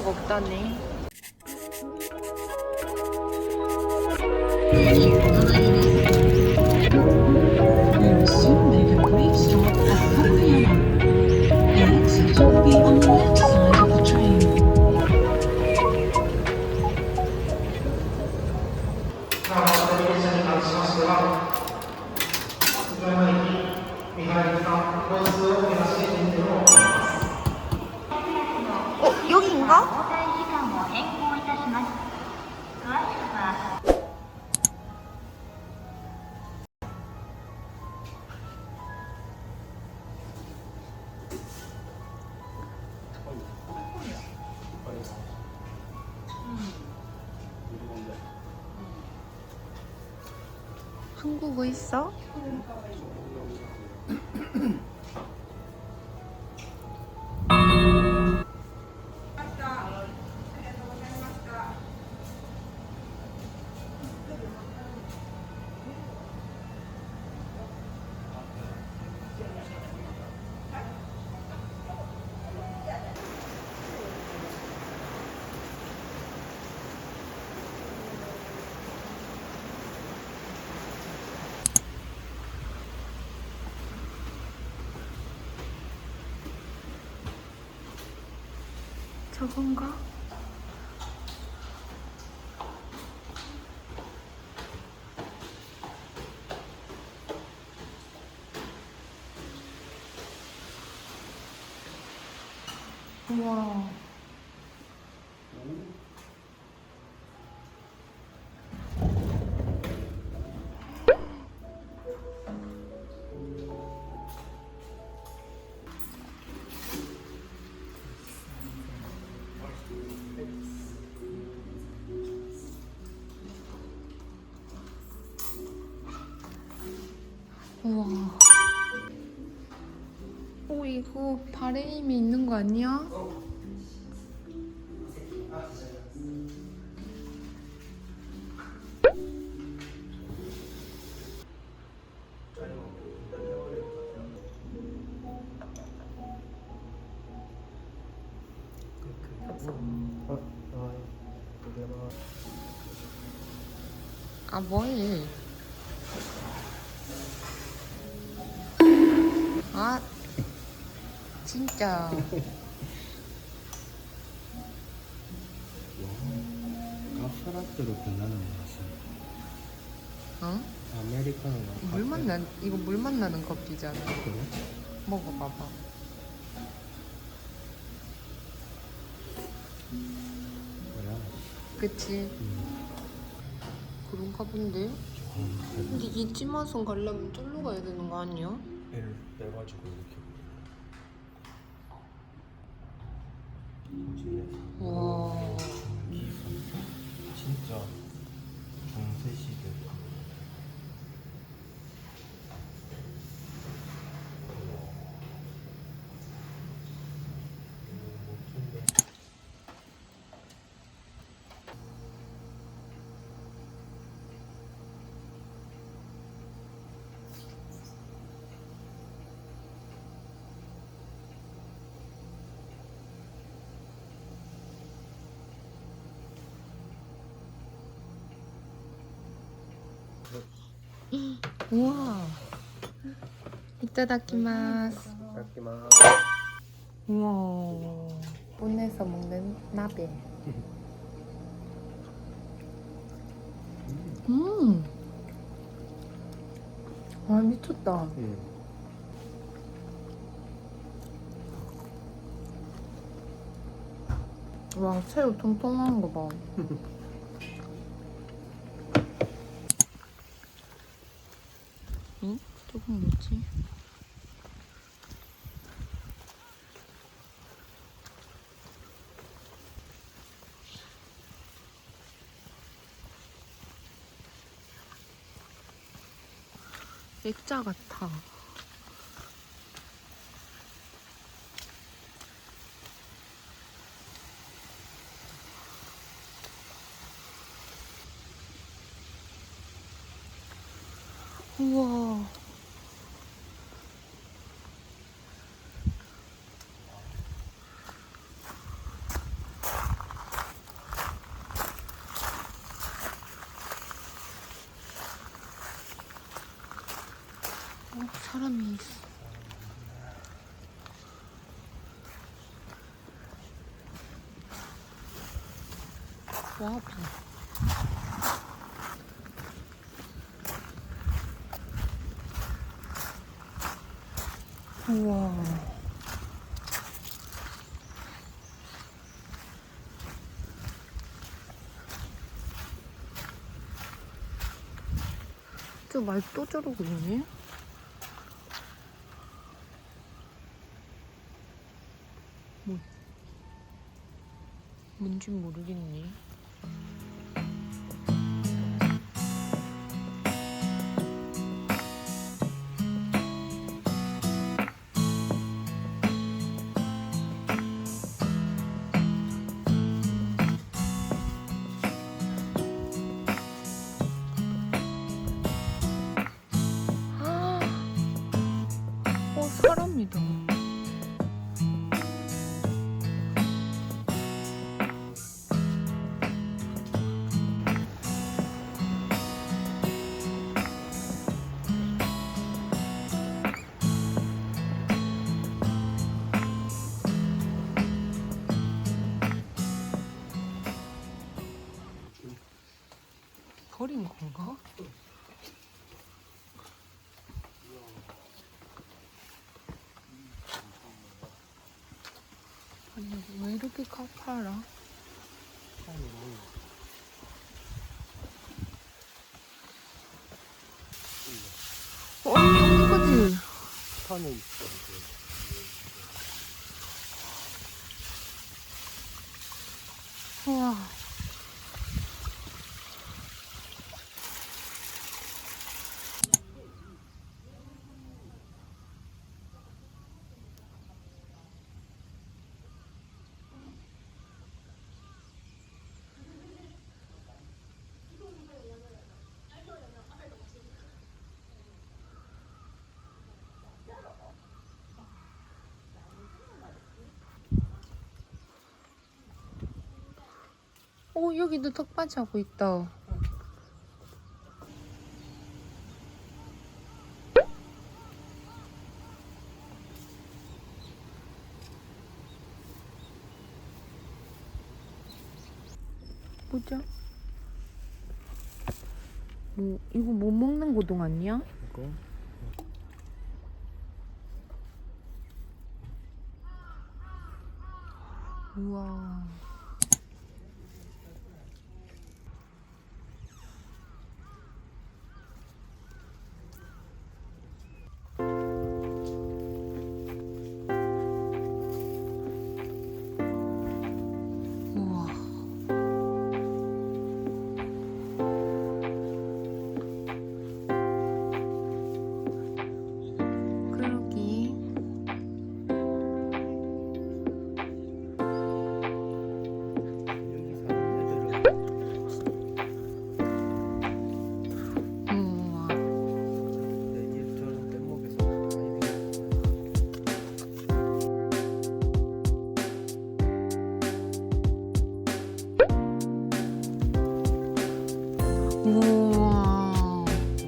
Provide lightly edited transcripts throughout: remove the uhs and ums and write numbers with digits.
데가 없다네. We'll soon make a brief stop at Fukuyama. The exit will be on the left side of the train. お、여긴가? 한국어 있어? 저건가? 우와. 우와. 오, 이거 발에 힘이 있는 거 아니야? 아, 뭐해? 아, 진짜. 카페라떼로 변하는 맛은 어? 아메리카노가 이거 물 맛 나는 커피잖아. 그래? 먹어봐봐. 뭐야? 그치? 그런가 본데? 근데 이 찜맛은 가려면 쫄로 가야 되는 거 아니야? 얘를 빼가지고 이렇게 와. 진짜 중세 시대 우와. 이따다키마스. 우와. 본에서 먹는 나베. 아, 미쳤다. 와, 새우 통통한 거 봐. 응? 저건 뭐지? 액자 같아. 우와. 사람이 있어. 와, 아파. 우와. 저 말 또 저러고 그러네? 뭔진 모르겠네. 사람이다. 버린 건가? 아니, 왜 이렇게 가파라? 여기까지. 산에 있어. 우와. 여기도 턱받이 하고 있다. 보자. 이거 못 먹는 고동 아니야? 이거? 우와. 우와. 그러기. 여기 사는 애들은 우와. 저런 뗏목에서 많이 비었구나. 우와.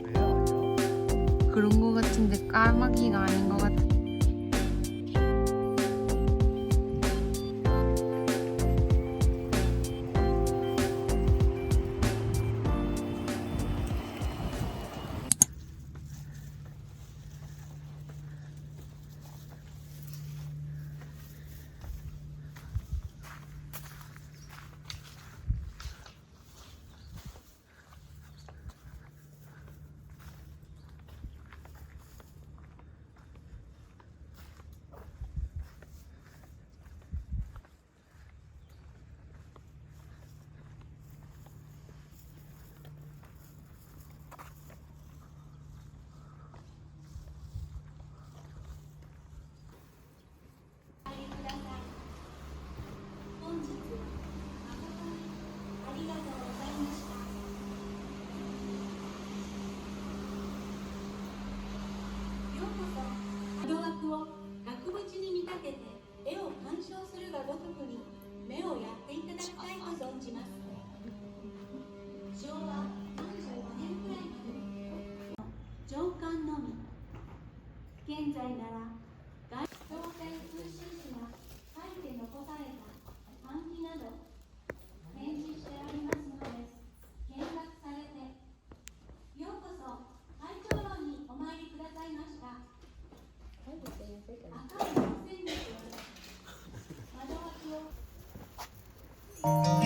배 아니야? 그런 거 같은데 까마귀가 아닌 것 같아. 아,